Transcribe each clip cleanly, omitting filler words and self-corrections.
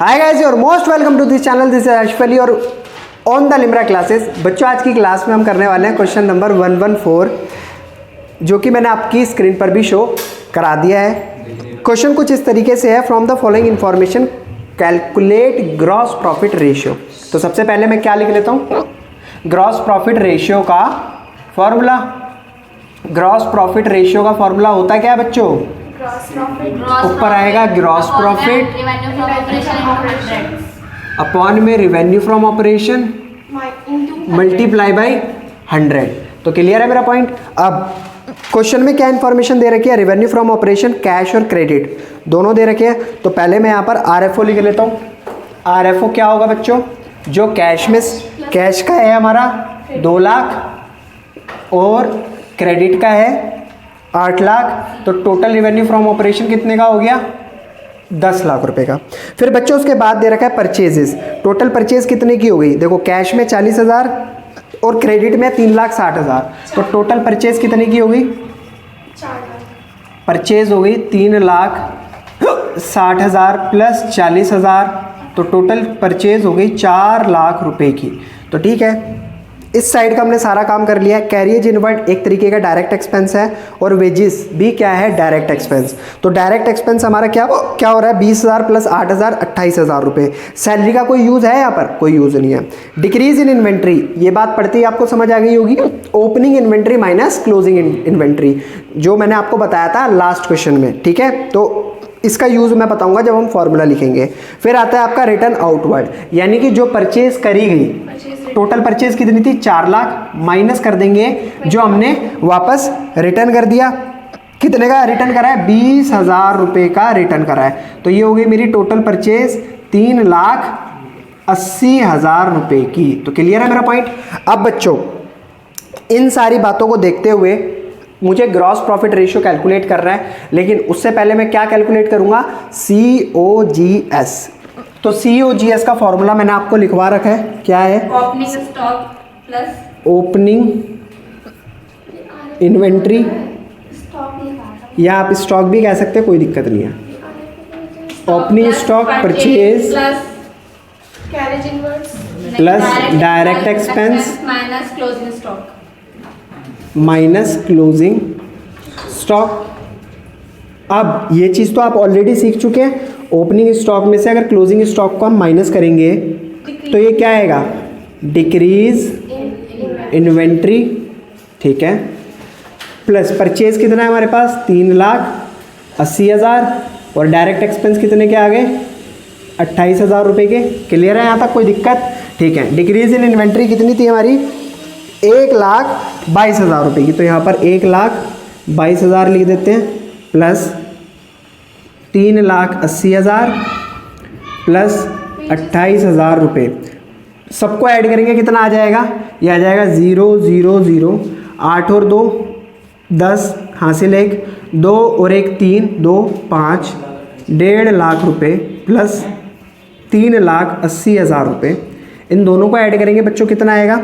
Hi guys, your most welcome to this channel. This is Arshaf Ali और on the Limra classes. बच्चों, आज की class में हम करने वाले हैं क्वेश्चन नंबर 114, जो कि मैंने आपकी स्क्रीन पर भी शो करा दिया है। क्वेश्चन कुछ इस तरीके से है, from the following information calculate gross profit ratio. तो सबसे पहले मैं क्या लिख लेता हूँ, ग्रॉस प्रॉफिट रेशियो का फॉर्मूला। ग्रॉस प्रॉफिट रेशियो का फॉर्मूला होता क्या है बच्चों? ऊपर आएगा ग्रॉस प्रॉफिट अपॉन में revenue from operation multiply by 100। तो क्लियर है मेरा पॉइंट। अब क्वेश्चन में क्या इन्फॉर्मेशन दे रखी है? रेवेन्यू फ्रॉम ऑपरेशन, कैश और क्रेडिट दोनों दे रखे हैं। तो पहले मैं यहाँ पर आरएफओ लिख लेता हूँ। आरएफओ क्या होगा बच्चों? जो कैश में, कैश का है हमारा 2 लाख और क्रेडिट का है 8 लाख। तो टोटल रेवेन्यू फ्रॉम ऑपरेशन कितने का हो गया? 10 लाख रुपए का। फिर बच्चों उसके बाद दे रखा है परचेजेस। टोटल परचेज कितने की हो गई? देखो, कैश में 40,000 और क्रेडिट में 3,60,000। तो टोटल परचेज कितने की हो गई? 4 लाख। परचेज हो गई 3,60,000 प्लस 40,000। तो टोटल परचेज हो गई 4 लाख रुपए की। तो ठीक है, इस साइड का हमने सारा काम कर लिया। कैरियज इनवर्ड एक तरीके का डायरेक्ट एक्सपेंस है और वेजेस भी क्या है? Direct expense. तो डायरेक्ट एक्सपेंस हमारा क्या हो रहा है? 20,000 प्लस 8,000 28,000 रुपए। सैलरी का कोई यूज़ है यहाँ पर? कोई यूज़ नहीं है। डिक्रीज इन इन्वेंट्री, ये बात पढ़ते ही आपको समझ आ गई होगी। Opening inventory minus closing inventory, जो मैंने आपको बताया था लास्ट क्वेश्चन में। ठीक है, तो इसका यूज़ मैं बताऊंगा जब हम फॉर्मूला लिखेंगे। फिर आता है आपका रिटर्न आउटवर्ड, यानी कि जो परचेज करी गई, टोटल परचेज कितनी थी? 4 लाख, माइनस कर देंगे जो हमने वापस रिटर्न कर दिया। कितने का रिटर्न करा है? 20,000 रुपये का रिटर्न करा है। तो ये हो गई मेरी टोटल परचेज 3,80,000 रुपये की। तो क्लियर है मेरा पॉइंट। अब बच्चों, इन सारी बातों को देखते हुए मुझे ग्रॉस प्रॉफिट रेशियो कैलकुलेट करना है, लेकिन उससे पहले मैं क्या कैलकुलेट करूंगा? COGS। तो COGS का फॉर्मूला मैंने आपको लिखवा रखा है। क्या है? Opening stock plus opening inventory, या आप स्टॉक भी कह सकते हैं, कोई दिक्कत नहीं है। Opening stock purchase carriage inwards plus direct expense minus closing stock minus closing stock. अब ये चीज़ तो आप ऑलरेडी सीख चुके हैं। ओपनिंग स्टॉक में से अगर क्लोजिंग स्टॉक को हम माइनस करेंगे तो ये क्या आएगा? Decrease inventory. ठीक है, प्लस परचेज कितना है हमारे पास? 3,80,000 और डायरेक्ट एक्सपेंस कितने के आ गए? 28,000 रुपये के। क्लियर है यहाँ तक? कोई दिक्कत? ठीक है। डिक्रीज इन इन्वेंट्री कितनी थी हमारी? 1,22,000 रुपये की। तो यहाँ पर 1,22,000 लिख देते हैं, प्लस 3,80,000 प्लस 28,000 रुपये। सबको ऐड करेंगे कितना आ जाएगा? यह आ जाएगा 0 0 0, 8 और 2 10, हासिल 1, 2 और 1 3, 2 5, 1.5 लाख रुपये प्लस 3,80,000 रुपये। इन दोनों को ऐड करेंगे बच्चों, कितना आएगा?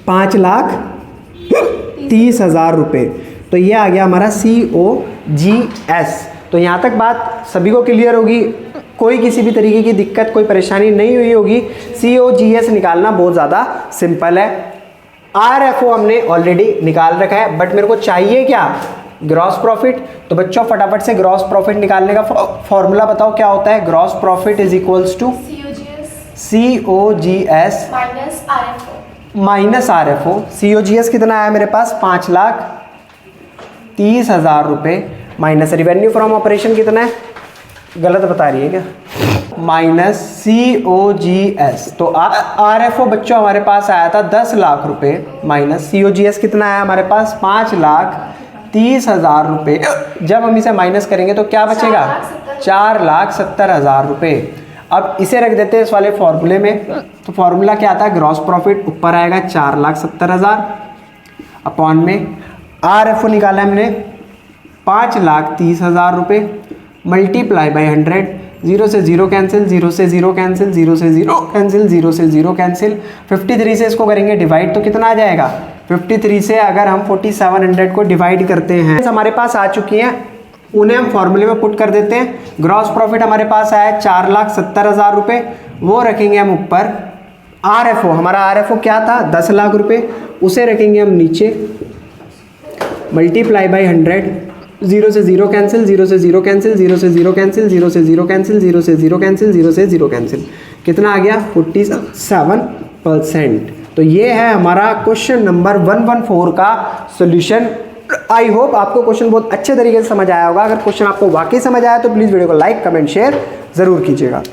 5,30,000 रुपये। तो ये आ गया हमारा COGS। तो यहाँ तक बात सभी को क्लियर होगी, कोई किसी भी तरीके की दिक्कत, कोई परेशानी नहीं हुई होगी। COGS निकालना बहुत ज़्यादा सिंपल है। RFO हमने ऑलरेडी निकाल रखा है, बट मेरे को चाहिए क्या? Gross profit. तो बच्चों फटाफट से ग्रॉस प्रॉफिट निकालने का फॉर्मूला बताओ क्या होता है? Gross profit is equals to COGS minus RFO। COGS कितना आया मेरे पास? 5,30,000 रुपये माइनस रेवेन्यू फ्रॉम ऑपरेशन कितना है? गलत बता रही है क्या? Minus COGS। तो RFO बच्चों हमारे पास आया था 10 लाख रुपए, माइनस COGS कितना आया हमारे पास? 5,30,000 रुपये। जब हम इसे माइनस करेंगे तो क्या बचेगा? 4,70,000 रुपये। अब इसे रख देते हैं इस वाले फॉर्मूले में। तो फॉर्मूला क्या आता है? ग्रॉस प्रॉफिट ऊपर आएगा 4,70,000 अपॉन में RFO निकाला है मैंने 5,30,000 रुपये मल्टीप्लाई बाई 100। 0 से 0 कैंसिल, 0 से 0 कैंसिल, 0 से 0 कैंसिल, 0 से 0 कैंसिल। 53 से इसको करेंगे डिवाइड तो कितना आ जाएगा? 53 से अगर हम 4700 को डिवाइड करते हैं, हमारे पास आ चुकी हैं उन्हें हम फॉर्मूले में पुट कर देते हैं। ग्रॉस प्रॉफिट हमारे पास आया 4,70,000 रुपये, वो रखेंगे हम ऊपर। RFO, हमारा RFO क्या था 10 लाख रुपये, उसे रखेंगे हम नीचे, मल्टीप्लाई बाई 100, 0 से 0 कैंसिल, 0 से 0 कैंसिल, 0 से 0 कैंसिल, 0 से 0 कैंसिल, 0 से 0 कैंसिल, 0 से 0 कैंसिल, कितना आ गया 47%। तो ये है हमारा क्वेश्चन नंबर 114 का सॉल्यूशन। आई होप आपको क्वेश्चन बहुत अच्छे तरीके से समझ आया होगा। अगर क्वेश्चन आपको वाकई समझ आया तो प्लीज़ वीडियो को लाइक, कमेंट, शेयर ज़रूर कीजिएगा।